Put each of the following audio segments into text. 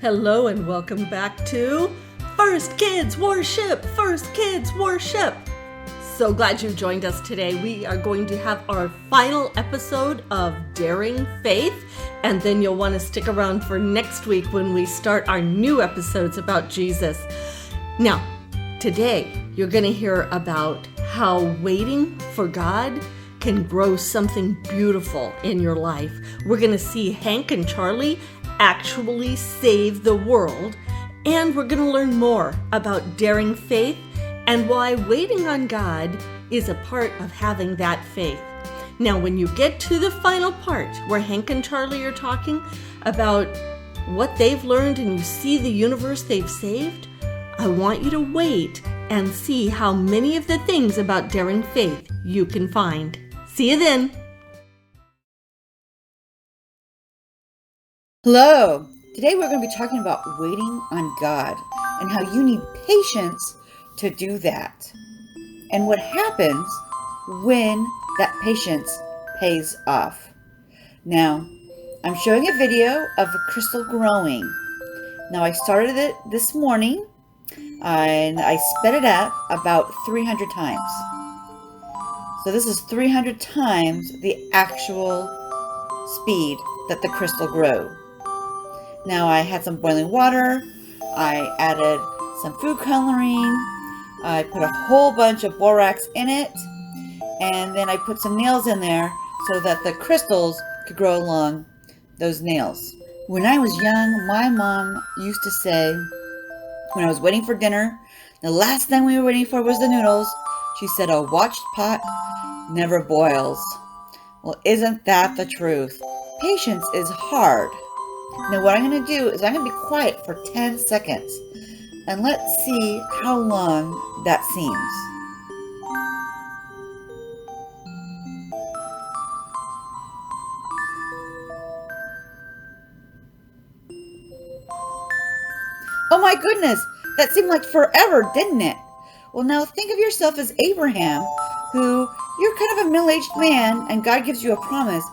Hello and welcome back to First Kids Worship! First Kids Worship! So glad you joined us today. We are going to have our final episode of Daring Faith, and then you'll want to stick around for next week when we start our new episodes about Jesus. Now, today you're going to hear about how waiting for God can grow something beautiful in your life. We're going to see Hank and Charlie actually save the world, and we're going to learn more about daring faith and why waiting on God is a part of having that faith. Now, when you get to the final part where Hank and Charlie are talking about what they've learned and you see the universe they've saved, I want you to wait and see how many of the things about daring faith you can find. See you then. Hello! Today we're going to be talking about waiting on God and how you need patience to do that. And what happens when that patience pays off. Now, I'm showing a video of a crystal growing. Now, I started it this morning and I sped it up about 300 times. So this is 300 times the actual speed that the crystal grew. Now I had some boiling water, I added some food coloring, I put a whole bunch of borax in it, and then I put some nails in there so that the crystals could grow along those nails. When I was young, my mom used to say, when I was waiting for dinner, the last thing we were waiting for was the noodles, she said, "A watched pot never boils." Well, isn't that the truth? Patience is hard. Now what I'm going to do is I'm going to be quiet for 10 seconds and let's see how long that seems. Oh my goodness, that seemed like forever, didn't it? Well, now think of yourself as Abraham, who you're kind of a middle-aged man and God gives you a promise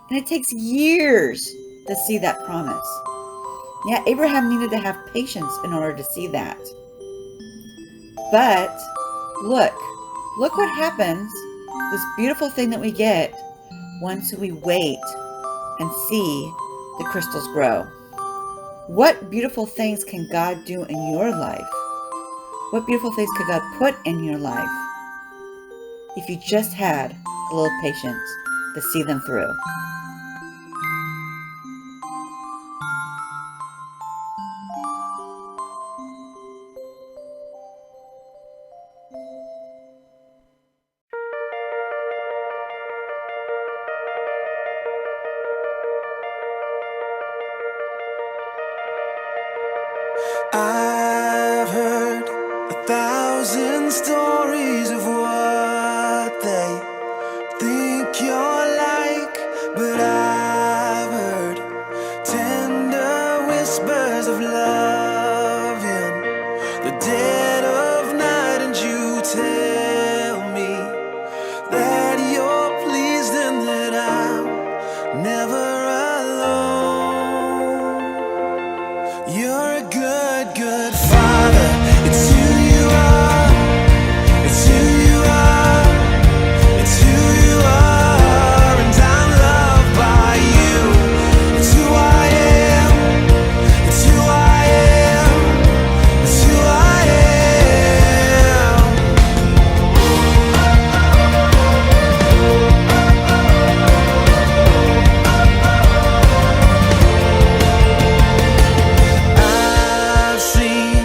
and it takes years to see that promise. Yeah, Abraham needed to have patience in order to see that. But look what happens, this beautiful thing that we get once we wait and see the crystals grow. What beautiful things can God do in your life? What beautiful things could God put in your life if you just had a little patience to see them through? I've heard 1,000 stories of what they think you're like, but I've heard tender whispers of love in the dead of night, and you tell me that you're pleased and that I'm never alone. You're a good father. It's who you are. It's who you are. It's who you are. And I'm loved by you. It's who I am. It's who I am. It's who I am. I've seen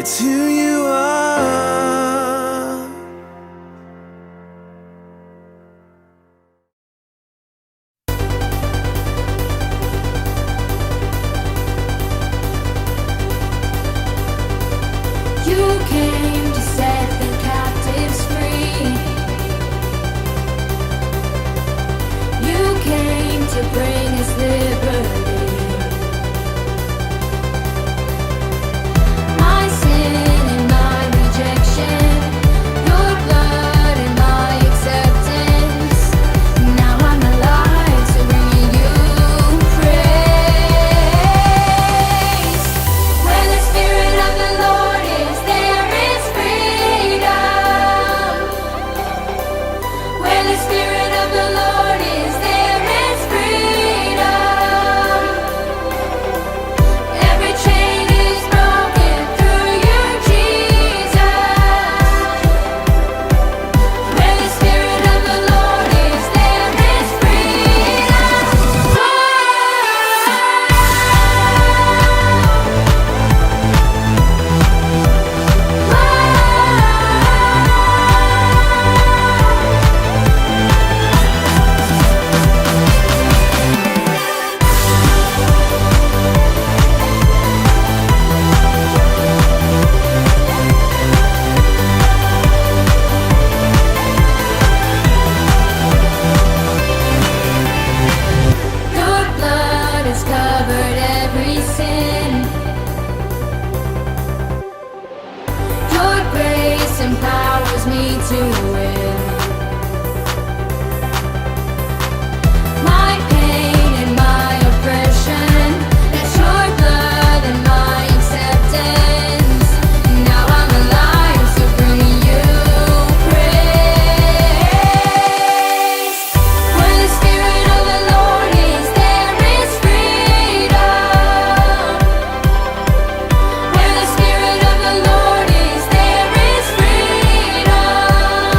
It's who you are. You came to set the captives free. You came to bring us liberty. My sin and my rejection, your blood and my acceptance. Now I'm alive to bring you praise. Where the Spirit of the Lord is, there is freedom. Where the Spirit of the Lord is, there is freedom. Every chain is broken through you, Jesus. Where the Spirit of the Lord is, there is freedom. Your blood has covered every sin. Your grace empowers me to win. My pain and my oppression, that's your blood and my acceptance. Now I'm alive to bring you praise. Where the Spirit of the Lord is, there is freedom. Where the Spirit of the Lord is, there is freedom.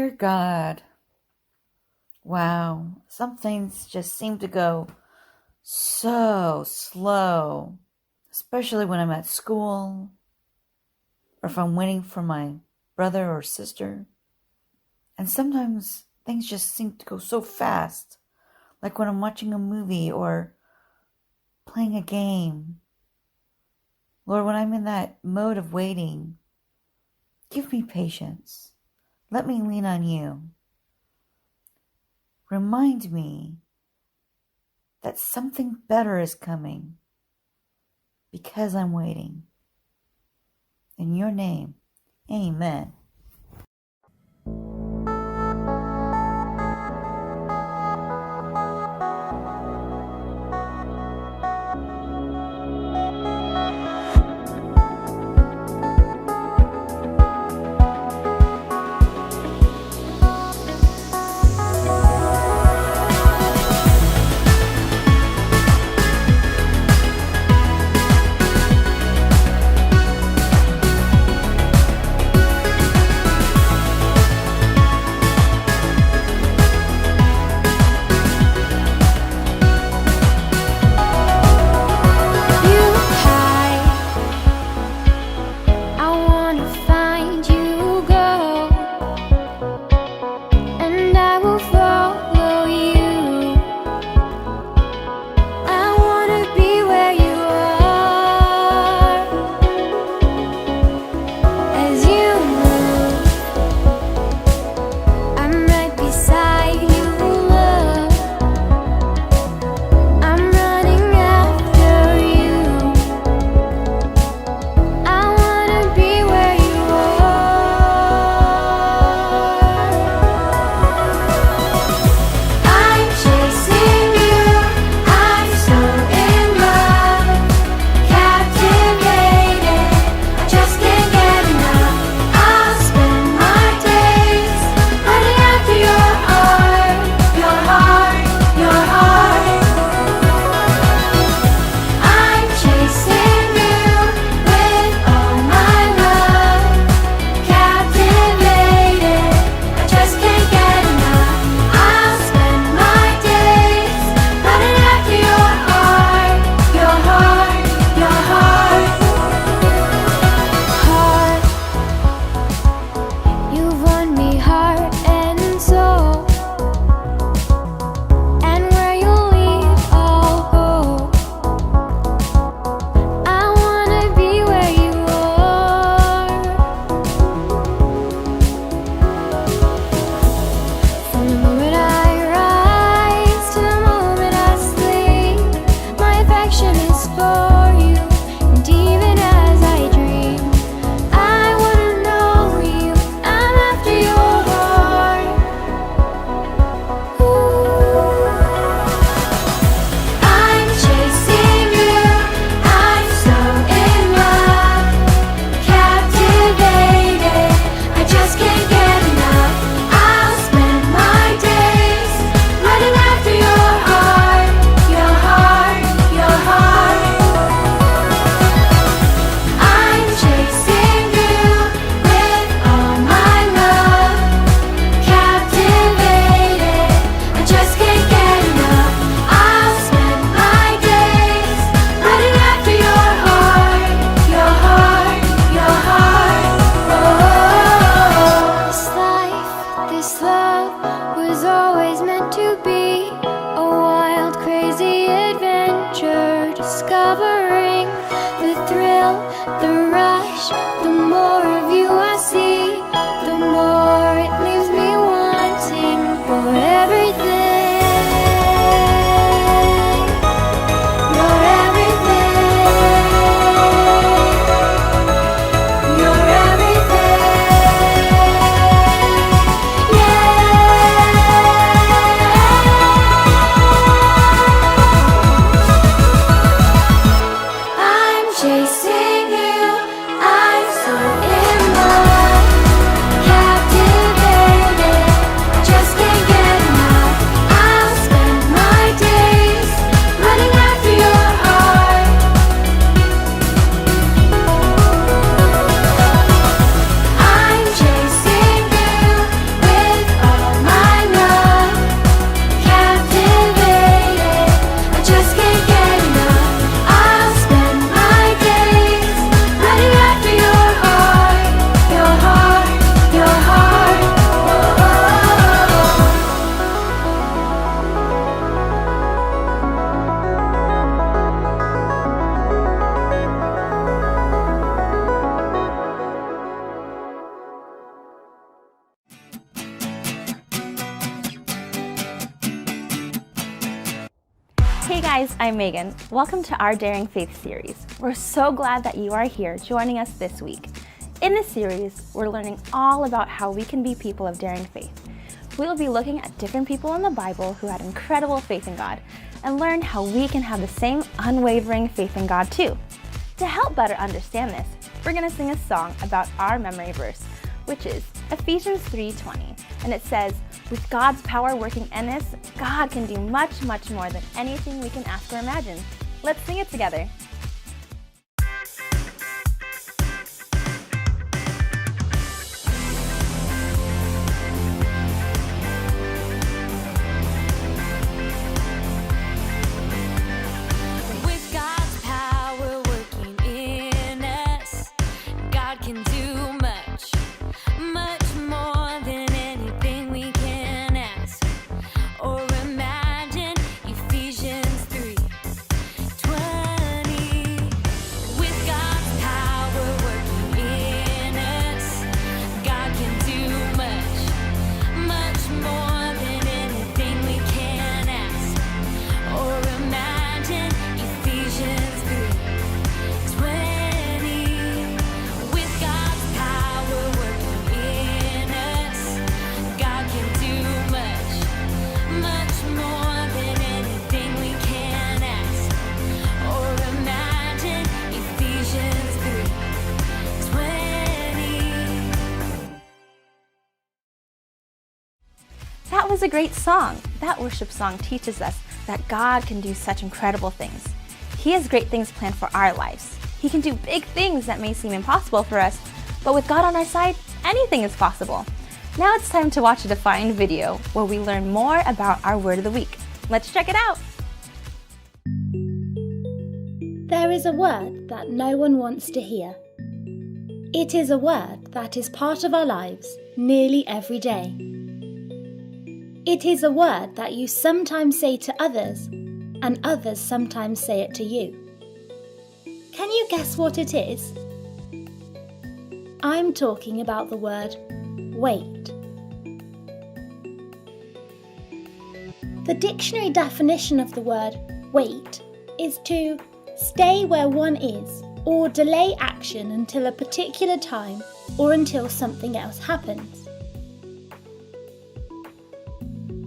Dear God, wow, some things just seem to go so slow, especially when I'm at school or if I'm waiting for my brother or sister. And sometimes things just seem to go so fast, like when I'm watching a movie or playing a game. Lord, when I'm in that mode of waiting, give me patience. Let me lean on you. Remind me that something better is coming because I'm waiting. In your name, amen. guys, I'm Megan. Welcome to our Daring Faith series. We're so glad that you are here joining us this week. In this series, we're learning all about how we can be people of daring faith. We'll be looking at different people in the Bible who had incredible faith in God and learn how we can have the same unwavering faith in God too. To help better understand this, we're going to sing a song about our memory verse, which is Ephesians 3:20, and it says, "With God's power working in us, God can do much, much more than anything we can ask or imagine." Let's sing it together. With God's power working in us, God can do much, much more than anything we can ask or imagine. Ephesians 3:20. With God's power working in us, God can do much, much more than anything we can ask or imagine. Ephesians 3:20. With God's power working in us, God can do much, much more than anything we can ask or imagine. Ephesians 3:20. That was a great song. That worship song teaches us that God can do such incredible things. He has great things planned for our lives. He can do big things that may seem impossible for us, but with God on our side, anything is possible. Now it's time to watch a Defined video where we learn more about our word of the week. Let's check it out. There is a word that no one wants to hear. It is a word that is part of our lives nearly every day. It is a word that you sometimes say to others, and others sometimes say it to you. Can you guess what it is? I'm talking about the word wait. The dictionary definition of the word wait is to stay where one is or delay action until a particular time or until something else happens.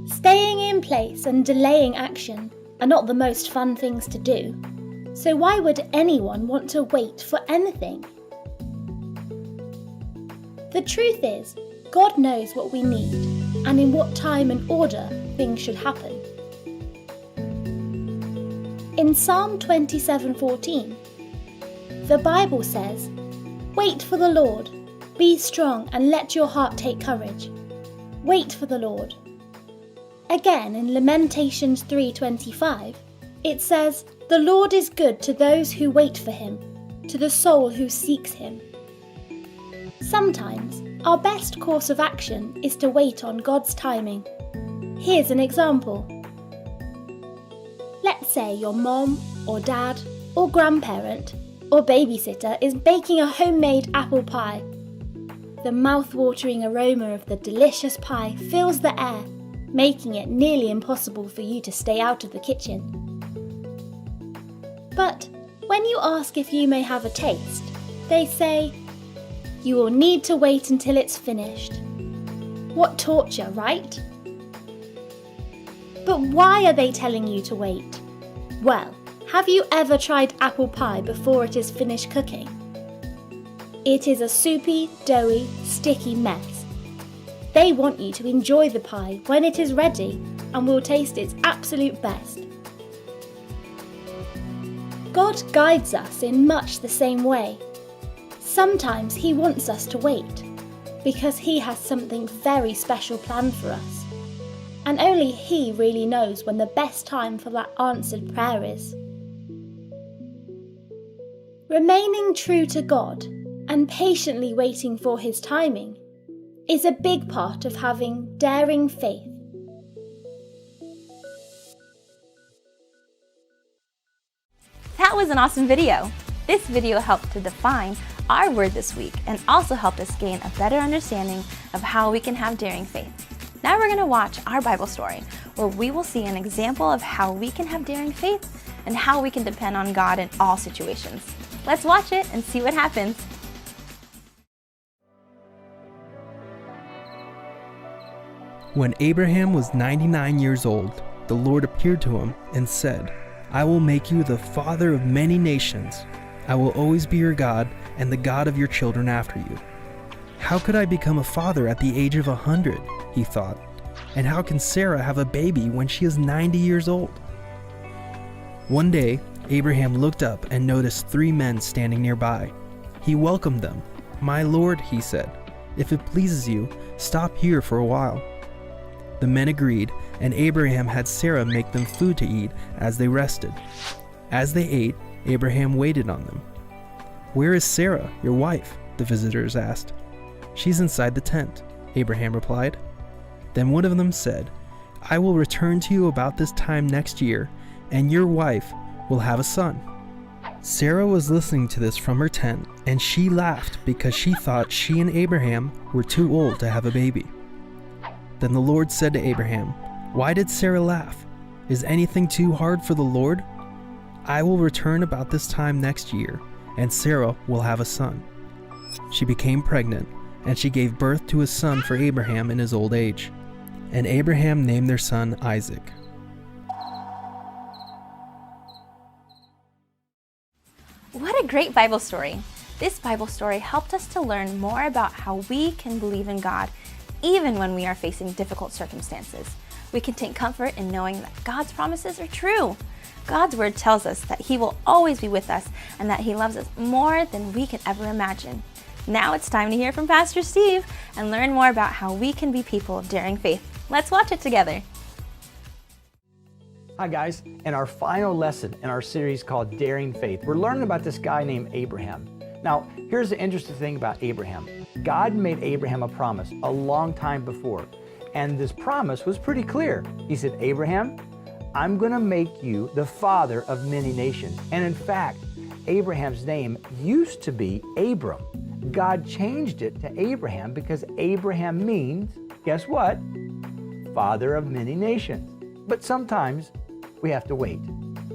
Staying in place and delaying action are not the most fun things to do, so why would anyone want to wait for anything? The truth is, God knows what we need and in what time and order things should happen. In Psalm 27:14, the Bible says, "Wait for the Lord, be strong and let your heart take courage. Wait for the Lord." Again in Lamentations 3:25, it says, "The Lord is good to those who wait for him, to the soul who seeks him." Sometimes our best course of action is to wait on God's timing. Here's an example. Let's say your mom or dad or grandparent or babysitter is baking a homemade apple pie. The mouth-watering aroma of the delicious pie fills the air, making it nearly impossible for you to stay out of the kitchen. But when you ask if you may have a taste, they say, "You will need to wait until it's finished." What torture, right? But why are they telling you to wait? Well, have you ever tried apple pie before it is finished cooking? It is a soupy, doughy, sticky mess. They want you to enjoy the pie when it is ready and will taste its absolute best. God guides us in much the same way. Sometimes He wants us to wait because He has something very special planned for us. And only He really knows when the best time for that answered prayer is. Remaining true to God and patiently waiting for His timing is a big part of having daring faith. That was an awesome video. This video helped to define our word this week and also helped us gain a better understanding of how we can have daring faith. Now we're going to watch our Bible story where we will see an example of how we can have daring faith and how we can depend on God in all situations. Let's watch it and see what happens. When Abraham was 99 years old, the Lord appeared to him and said, "I will make you the father of many nations. I will always be your God and the God of your children after you." How could I become a father at the age of 100, he thought, and how can Sarah have a baby when she is 90 years old? One day, Abraham looked up and noticed 3 men standing nearby. He welcomed them. "My Lord," he said, "if it pleases you, stop here for a while." The men agreed, and Abraham had Sarah make them food to eat as they rested. As they ate, Abraham waited on them. "Where is Sarah, your wife?" the visitors asked. "She's inside the tent," Abraham replied. Then one of them said, "I will return to you about this time next year, and your wife will have a son." Sarah was listening to this from her tent, and she laughed because she thought she and Abraham were too old to have a baby. Then the Lord said to Abraham, "Why did Sarah laugh? Is anything too hard for the Lord? I will return about this time next year, and Sarah will have a son." She became pregnant, and she gave birth to a son for Abraham in his old age. And Abraham named their son Isaac. What a great Bible story! This Bible story helped us to learn more about how we can believe in God even when we are facing difficult circumstances. We can take comfort in knowing that God's promises are true. God's word tells us that He will always be with us and that He loves us more than we can ever imagine. Now it's time to hear from Pastor Steve and learn more about how we can be people of daring faith. Let's watch it together. Hi guys, in our final lesson in our series called Daring Faith, we're learning about this guy named Abraham. Now, here's the interesting thing about Abraham. God made Abraham a promise a long time before, and this promise was pretty clear. He said, "Abraham, I'm going to make you the father of many nations." And in fact, Abraham's name used to be Abram. God changed it to Abraham because Abraham means, guess what? Father of many nations. But sometimes we have to wait,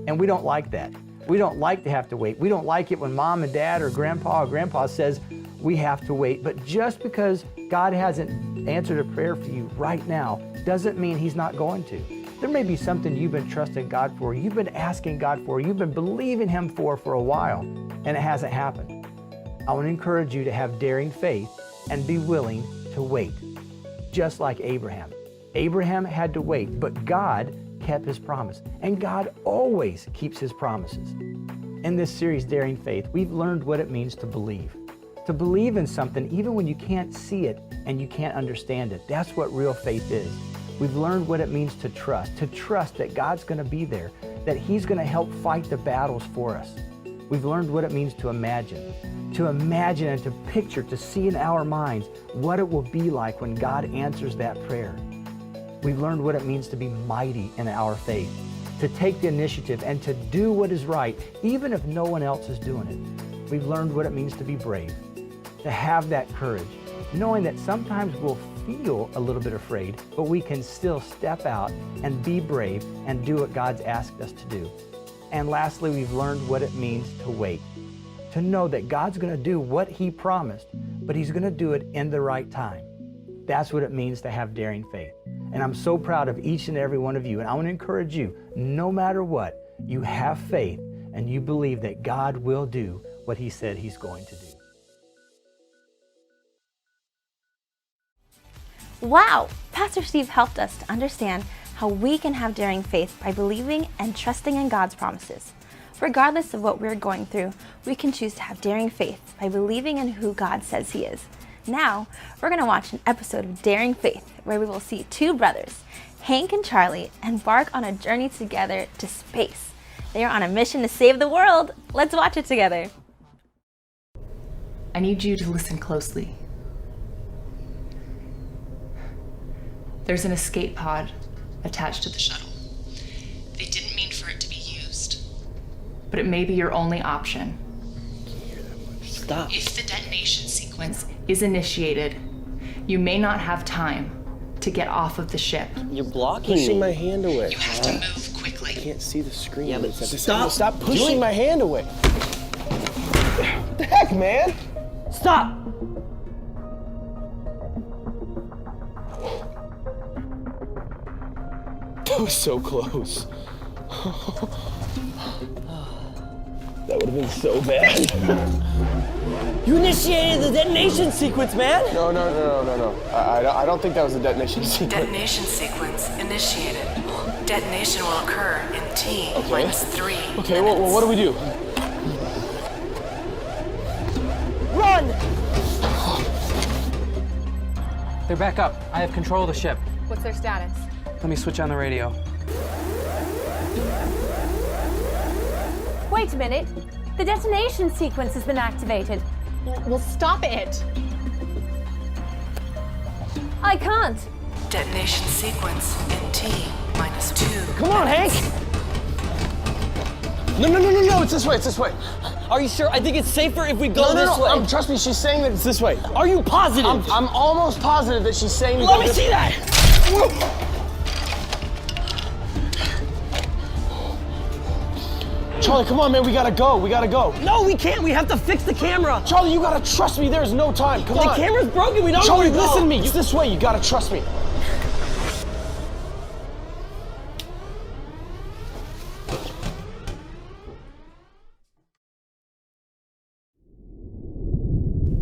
and we don't like that. We don't like to have to wait. We don't like it when mom and dad or grandpa says we have to wait. But just because God hasn't answered a prayer for you right now doesn't mean He's not going to. There may be something you've been trusting God for, you've been asking God for, you've been believing Him for a while, and it hasn't happened. I want to encourage you to have daring faith and be willing to wait, just like Abraham. Abraham had to wait, but God kept His promise, and God always keeps His promises. In this series, Daring Faith, we've learned what it means to believe. To believe in something even when you can't see it and you can't understand it. That's what real faith is. We've learned what it means to trust that God's going to be there, that He's going to help fight the battles for us. We've learned what it means to imagine and to picture, to see in our minds what it will be like when God answers that prayer. We've learned what it means to be mighty in our faith, to take the initiative and to do what is right, even if no one else is doing it. We've learned what it means to be brave, to have that courage, knowing that sometimes we'll feel a little bit afraid, but we can still step out and be brave and do what God's asked us to do. And lastly, we've learned what it means to wait, to know that God's going to do what He promised, but He's going to do it in the right time. That's what it means to have daring faith. And I'm so proud of each and every one of you. And I want to encourage you, no matter what, you have faith and you believe that God will do what He said He's going to do. Wow! Pastor Steve helped us to understand how we can have daring faith by believing and trusting in God's promises. Regardless of what we're going through, we can choose to have daring faith by believing in who God says He is. Now, we're going to watch an episode of Daring Faith where we will see 2 brothers, Hank and Charlie, embark on a journey together to space. They are on a mission to save the world. Let's watch it together. I need you to listen closely. There's an escape pod attached to the shuttle. They didn't mean for it to be used, but it may be your only option. Stop. If the detonation sequence is initiated, you may not have time to get off of the ship. You're blocking Pushing me. my hand away. You have to move quickly. I can't see the screen. Yeah, but Stop pushing my hand away. What the heck, man? Stop! That was so close. That would have been so bad. You initiated the detonation sequence, man! No. I don't think that was a detonation sequence. Detonation sequence initiated. Detonation will occur in T minus 3 Okay, well, what do we do? Run! They're back up. I have control of the ship. What's their status? Let me switch on the radio. Wait a minute. The detonation sequence has been activated. Well, stop it. I can't. Detonation sequence in T minus 2. Come on, Hank! No, it's this way. Are you sure? I think it's safer if we go this way. Trust me, she's saying that it's this way. Are you positive? I'm almost positive that she's saying Let me see that! Charlie, come on, man, we gotta go. No, we can't. We have to fix the camera. Charlie, you gotta trust me. There's no time. Come on. The camera's broken. We don't know Charlie, where to go. listen to me. It's this way. You gotta trust me.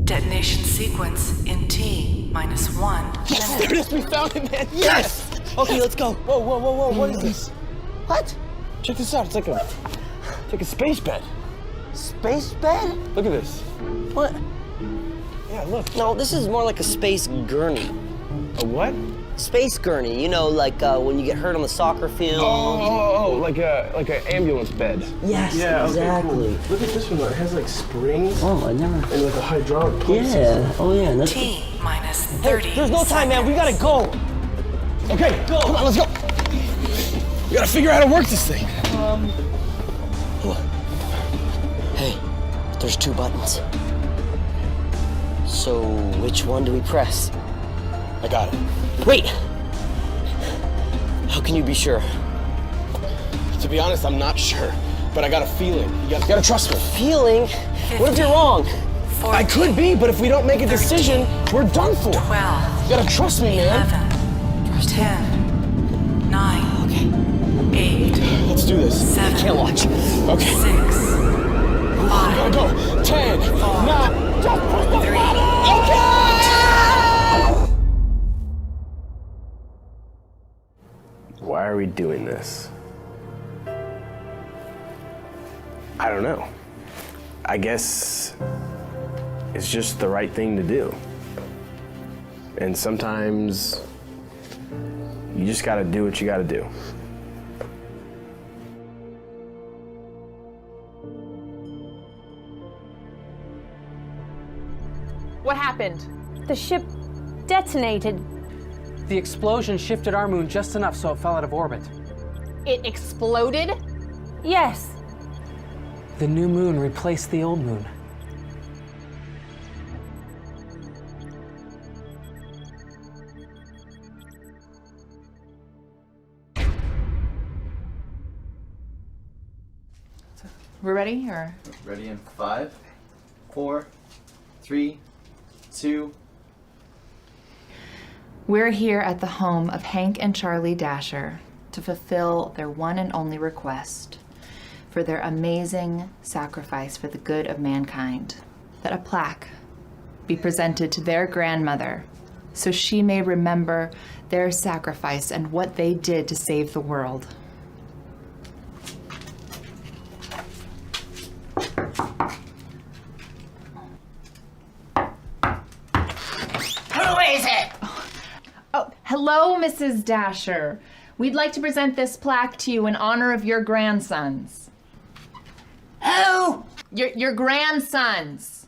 Detonation sequence in T minus 1 Yes, minute. there it is. We found it, man. Yes! Okay, let's go. Whoa. What is this? What? Check this out. It's like a space bed. Space bed? Look at this. What? Yeah, look. No, this is more like a space gurney. A what? Space gurney, you know, like when you get hurt on the soccer field. Oh, like an ambulance bed. Yes, Yeah, exactly. Okay, cool. Look at this one though. It has like springs Oh, I never. and like a hydraulic pump system. Yeah. Oh, yeah. That's T minus 30. There's no time, man. We gotta go. Okay, go. Come on, let's go. We gotta figure out how to work this thing. Hey, there's 2 buttons. So which one do we press? I got it. Wait. How can you be sure? To be honest, I'm not sure, but I got a feeling. You gotta trust me. Feeling? What if you're wrong? 14, I could be, but if we don't make a decision, we're done for. 12. You gotta trust me, man. 11, 10, 9, Okay. 8, Let's do this. 7, Can't watch. Okay. 6, 5, Gotta go. 10, 9, don't push the 3. button. Okay! Why are we doing this? I don't know. I guess it's just the right thing to do. And sometimes you just gotta do what you gotta do. What happened? The ship detonated. The explosion shifted our moon just enough so it fell out of orbit. It exploded? Yes. The new moon replaced the old moon. We're ready, or? Ready in 5, 4, 3, 2. We're here at the home of Hank and Charlie Dasher to fulfill their one and only request for their amazing sacrifice for the good of mankind. That a plaque be presented to their grandmother so she may remember their sacrifice and what they did to save the world. Who is it? Oh, hello, Mrs. Dasher. We'd like to present this plaque to you in honor of your grandsons. Who? Your grandsons.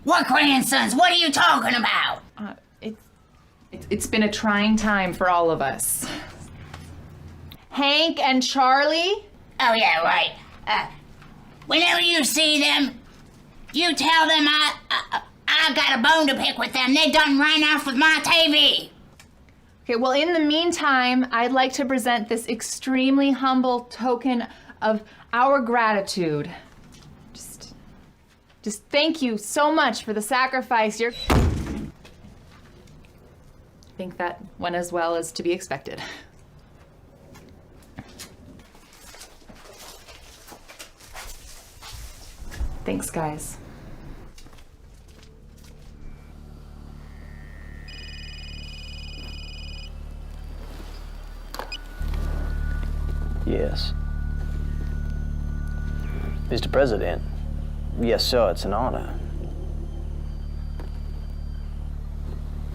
What grandsons? What are you talking about? It's been a trying time for all of us. Hank and Charlie? Oh, yeah, right. Whenever you see them, you tell them I got a bone to pick with them. They done ran off with my TV. Okay, well, in the meantime, I'd like to present this extremely humble token of our gratitude. Just thank you so much for the sacrifice. I think that went as well as to be expected. Thanks, guys. Yes. Mr. President, yes, sir, it's an honor.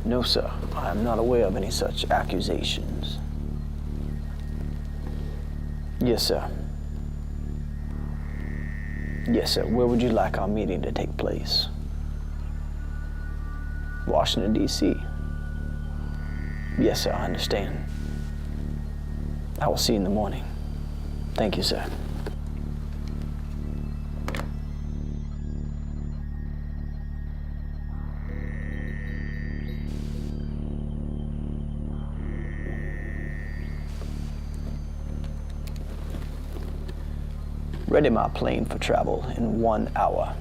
No, sir, I am not aware of any such accusations. Yes, sir. Yes, sir, where would you like our meeting to take place? Washington, D.C. Yes, sir, I understand. I will see you in the morning. Thank you, sir. Ready my plane for travel in 1 hour.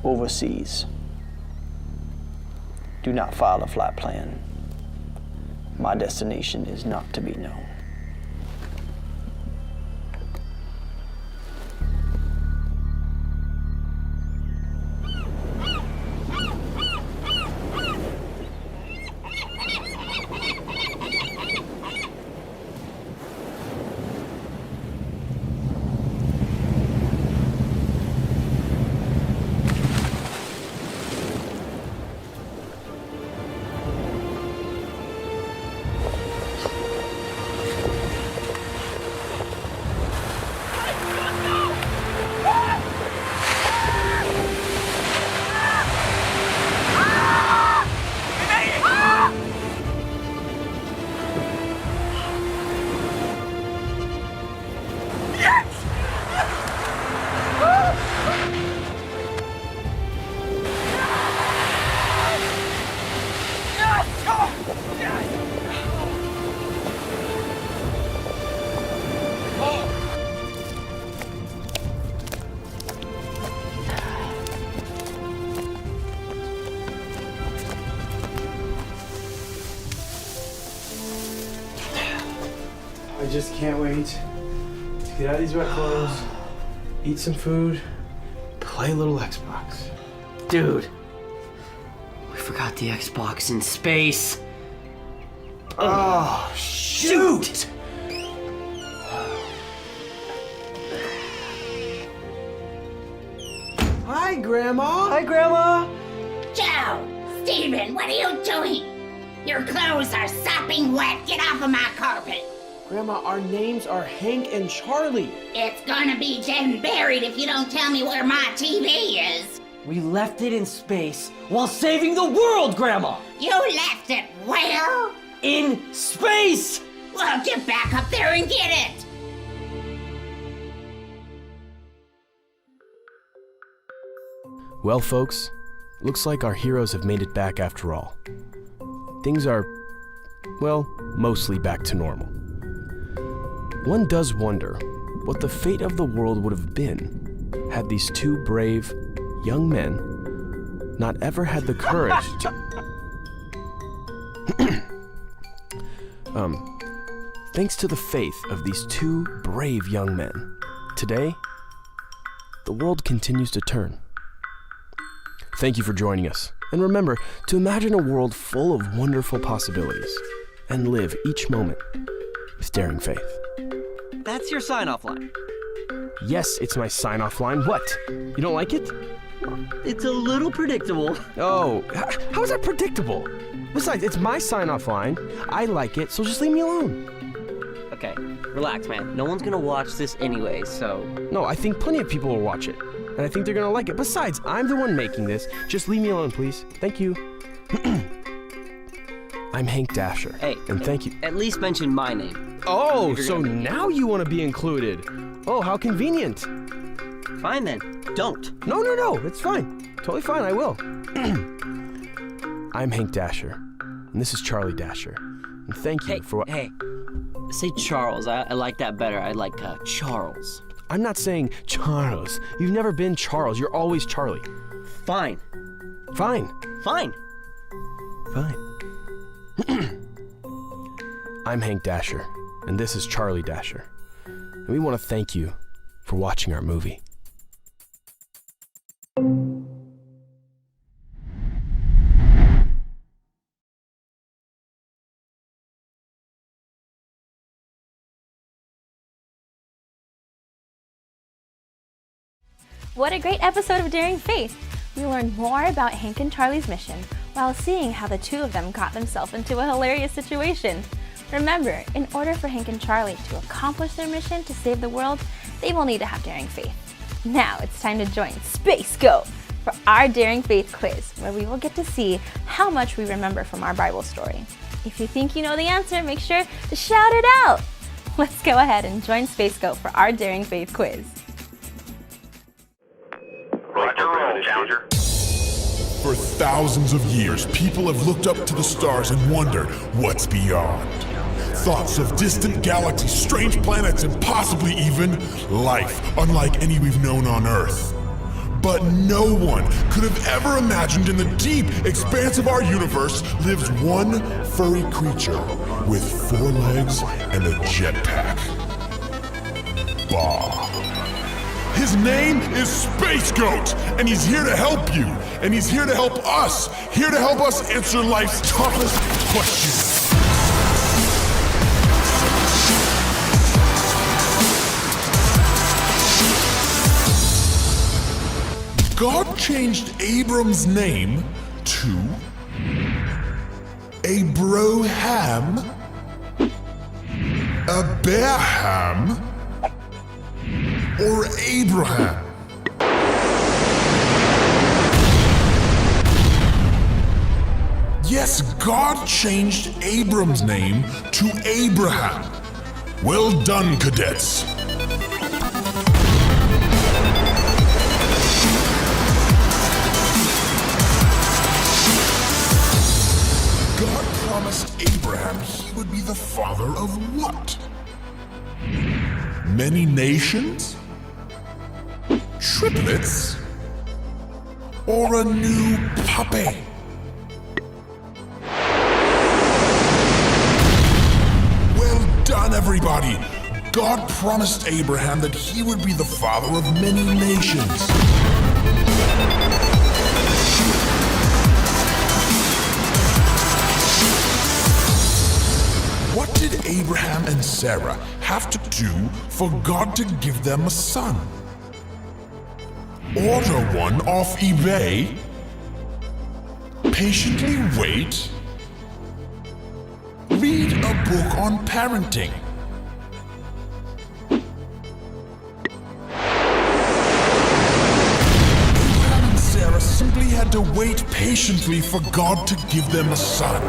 Overseas. Do not file a flight plan. My destination is not to be known. I just can't wait to get out of these wet clothes, eat some food, play a little Xbox. Dude, we forgot the Xbox in space. Oh, shoot! Hi, Grandma. Hi, Grandma. Joe, Steven, what are you doing? Your clothes are sopping wet. Get off of my carpet. Grandma, our names are Hank and Charlie. It's gonna be dead and buried if you don't tell me where my TV is. We left it in space while saving the world, Grandma. You left it where? In space! Well, get back up there and get it. Well, folks, looks like our heroes have made it back after all. Things are, well, mostly back to normal. One does wonder what the fate of the world would have been had these two brave, young men not ever had the courage to... Thanks to the faith of these two brave young men, today, the world continues to turn. Thank you for joining us, and remember to imagine a world full of wonderful possibilities, and live each moment with daring faith. That's your sign-off line. Yes, it's my sign-off line. What? You don't like it? It's a little predictable. Oh, how is that predictable? Besides, it's my sign-off line. I like it, so just leave me alone. Okay, relax, man. No one's gonna watch this anyway, so... No, I think plenty of people will watch it, and I think they're gonna like it. Besides, I'm the one making this. Just leave me alone, please. Thank you. I'm Hank Dasher. Hey, and thank you. At least mention my name. Oh, so now you want to be included. Oh, how convenient. Fine then, don't. No, it's fine. Totally fine, I will. I'm Hank Dasher, and this is Charlie Dasher. And thank you for what. Hey, say Charles. I like that better. I like Charles. I'm not saying Charles. You've never been Charles. You're always Charlie. Fine. Fine. Fine. Fine. I'm Hank Dasher, and this is Charlie Dasher. And we want to thank you for watching our movie. What a great episode of Daring Faith! We learned more about Hank and Charlie's mission while seeing how the two of them got themselves into a hilarious situation. Remember, in order for Hank and Charlie to accomplish their mission to save the world, they will need to have Daring Faith. Now it's time to join Space Go for our Daring Faith quiz, where we will get to see how much we remember from our Bible story. If you think you know the answer, make sure to shout it out! Let's go ahead and join Space Go for our Daring Faith quiz. Challenger. For thousands of years, people have looked up to the stars and wondered what's beyond. Thoughts of distant galaxies, strange planets, and possibly even life, unlike any we've known on Earth. But no one could have ever imagined in the deep expanse of our universe lives one furry creature with 4 legs and a jetpack. Bah. His name is Space Goat, and he's here to help you, and he's here to help us, here to help us answer life's toughest questions. God changed Abram's name to Abroham, Abraham, or Abraham. Yes, God changed Abram's name to Abraham. Well done, cadets. God promised Abraham he would be the father of what? Many nations? Triplets? Or a new puppy? Well done, everybody! God promised Abraham that he would be the father of many nations. What did Abraham and Sarah have to do for God to give them a son? Order one off eBay? Patiently wait? Read a book on parenting? Abraham and Sarah simply had to wait patiently for God to give them a son.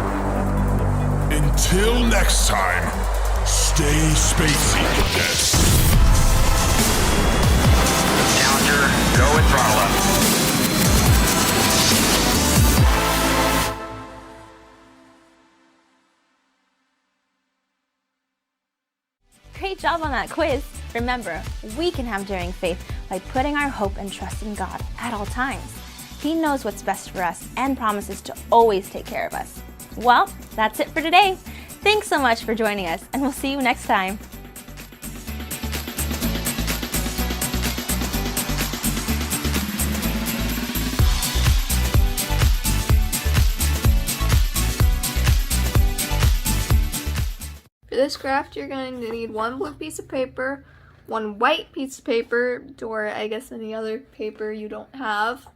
Until next time, stay spacey, cadets. Challenger, go and throttle up. Great job on that quiz. Remember, we can have daring faith by putting our hope and trust in God at all times. He knows what's best for us and promises to always take care of us. Well, that's it for today. Thanks so much for joining us, and we'll see you next time. For this craft, you're going to need 1 blue piece of paper, 1 white piece of paper, or I guess any other paper you don't have,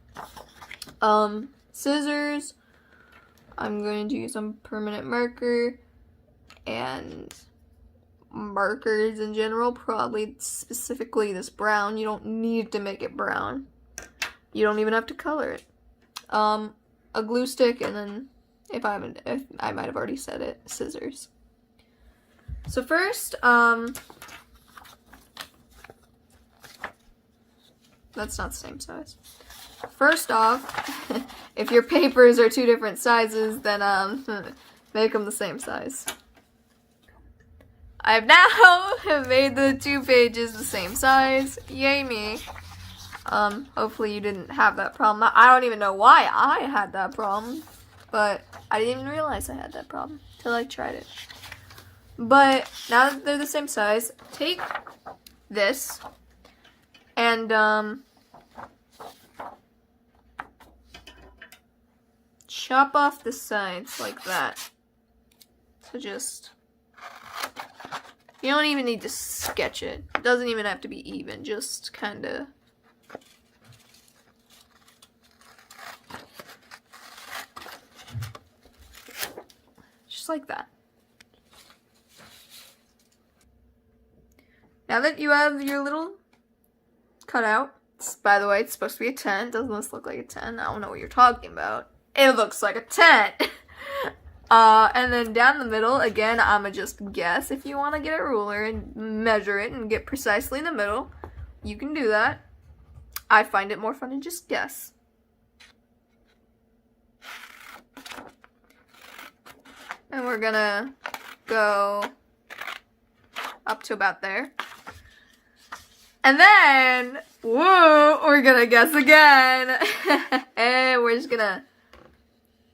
scissors. I'm going to use some permanent marker, and markers in general, probably specifically this brown. You don't need to make it brown. You don't even have to color it. A glue stick, and then, if I might have already said it, scissors. So first, that's not the same size. First off, if your papers are 2 different sizes, then make them the same size. I've now made the 2 pages the same size. Yay me. Hopefully you didn't have that problem. I don't even know why I had that problem, but I didn't even realize I had that problem till I tried it. But now that they're the same size, take this and chop off the sides like that. So just, you don't even need to sketch it. It doesn't even have to be even, just kind of. Just like that. Now that you have your little cutout, by the way, it's supposed to be a 10. Doesn't this look like a 10? I don't know what you're talking about. It looks like a 10. And then down the middle, again, I'ma just guess. If you want to get a ruler and measure it and get precisely in the middle, you can do that. I find it more fun to just guess. And we're gonna go up to about there. And then, whoa, we're gonna guess again. And we're just gonna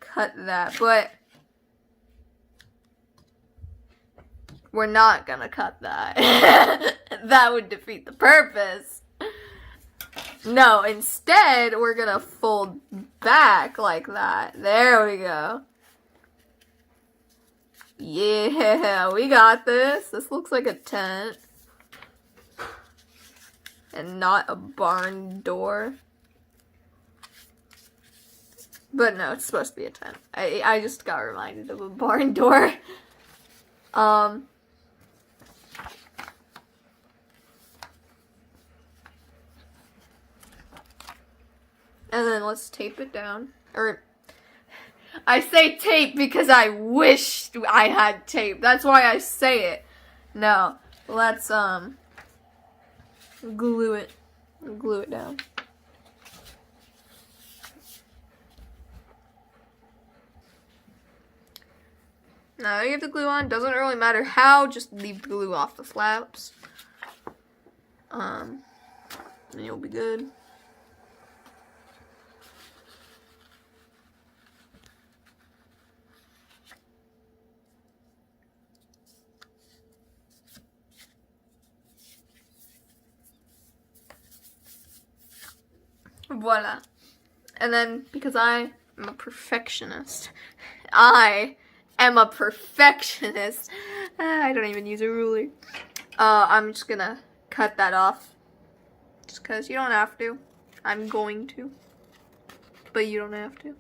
cut that, but we're not gonna cut that. That would defeat the purpose. No, instead, we're gonna fold back like that. There we go. Yeah, we got this. This looks like a tent. And not a barn door. But no, it's supposed to be a tent. I just got reminded of a barn door. And then let's tape it down. Or, I say tape because I wished I had tape. That's why I say it. No, let's, glue it down. Now you have the glue on. Doesn't really matter how. Just leave the glue off the flaps. And you'll be good. Voila. And then, because I am a perfectionist, I don't even use a ruler. I'm just gonna cut that off. Just because you don't have to. I'm going to. But you don't have to.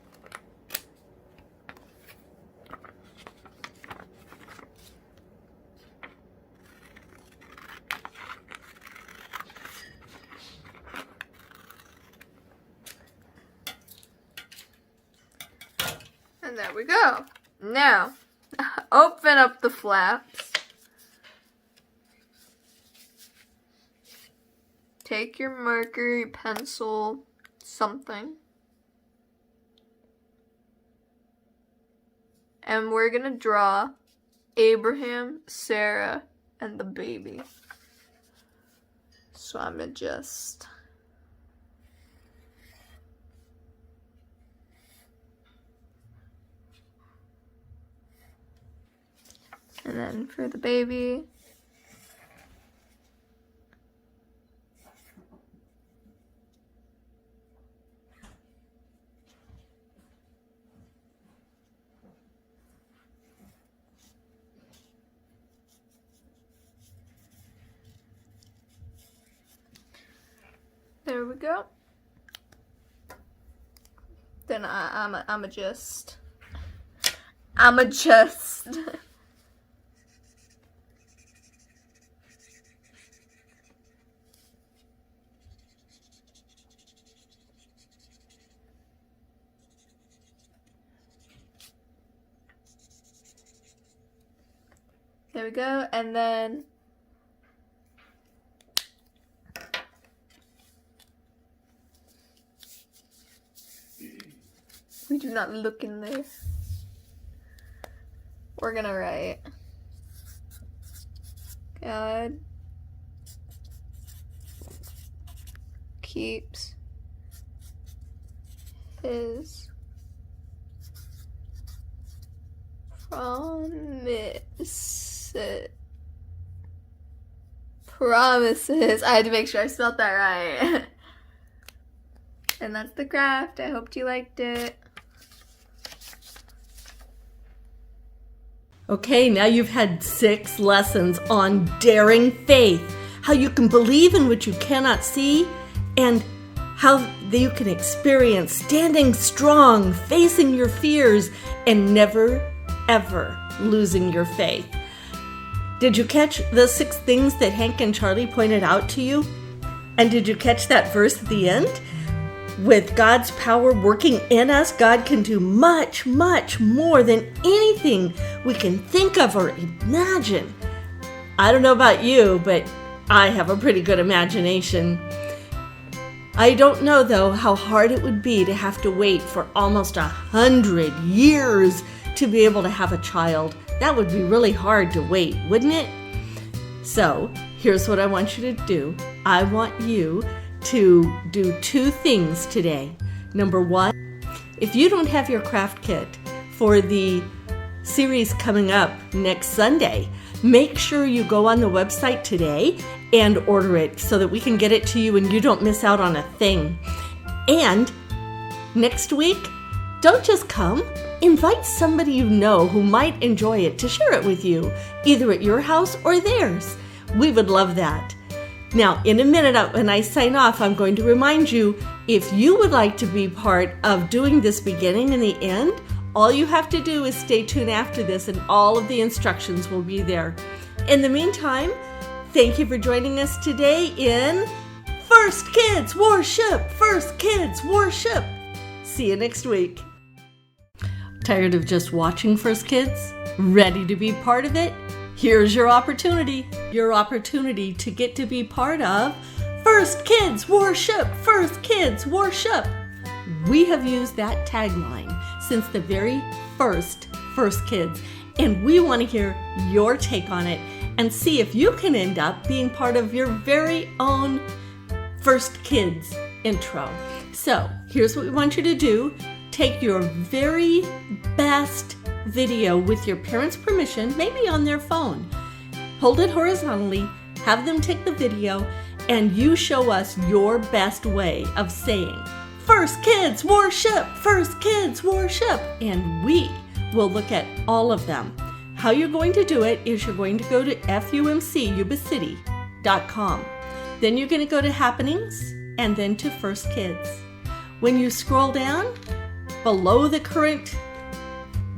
And there we go. Now, open up the flaps. Take your marker, your pencil, something. And we're gonna draw Abraham, Sarah, and the baby. So I'm gonna just... And then for the baby, there we go. Then I'ma just there we go, and then we do not look in there. We're gonna write God keeps his promises. I had to make sure I spelled that right. And that's the craft. I hoped you liked it. Okay, now you've had 6 lessons on daring faith, how you can believe in what you cannot see, and how you can experience standing strong, facing your fears, and never, ever losing your faith. Did you catch the 6 things that Hank and Charlie pointed out to you? And did you catch that verse at the end? With God's power working in us, God can do much, much more than anything we can think of or imagine. I don't know about you, but I have a pretty good imagination. I don't know, though, how hard it would be to have to wait for almost 100 years to be able to have a child. That would be really hard to wait, wouldn't it? So, here's what I want you to do. I want you to do 2 things today. Number 1, if you don't have your craft kit for the series coming up next Sunday, make sure you go on the website today and order it so that we can get it to you and you don't miss out on a thing. And next week, don't just come. Invite somebody you know who might enjoy it to share it with you, either at your house or theirs. We would love that. Now, in a minute, when I sign off, I'm going to remind you, if you would like to be part of doing this beginning and the end, all you have to do is stay tuned after this and all of the instructions will be there. In the meantime, thank you for joining us today in First Kids Worship! First Kids Worship! See you next week. Tired of just watching First Kids? Ready to be part of it? Here's your opportunity to get to be part of First Kids Worship! First Kids Worship! We have used that tagline since the very first Kids, and we want to hear your take on it and see if you can end up being part of your very own First Kids intro. So, here's what we want you to do. Take your very best video with your parents' permission, maybe on their phone. Hold it horizontally, have them take the video, and you show us your best way of saying, First Kids Worship! First Kids Worship! And we will look at all of them. How you're going to do it is you're going to go to FUMC-YubaCity.com. Then you're going to go to Happenings and then to First Kids. When you scroll down, below the current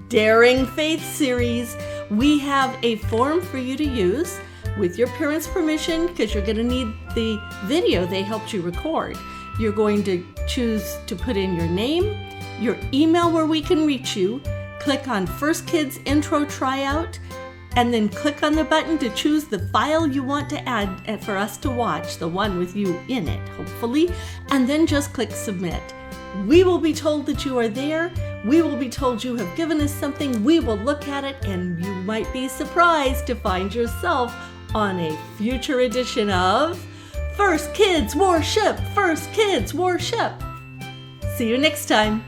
Daring Faith series, we have a form for you to use with your parents' permission because you're going to need the video they helped you record. You're going to choose to put in your name, your email where we can reach you, click on First Kids Intro Tryout, and then click on the button to choose the file you want to add for us to watch, the one with you in it, hopefully, and then just click Submit. We will be told that you are there. We will be told you have given us something. We will look at it, and you might be surprised to find yourself on a future edition of First Kids Worship! First Kids Worship! See you next time.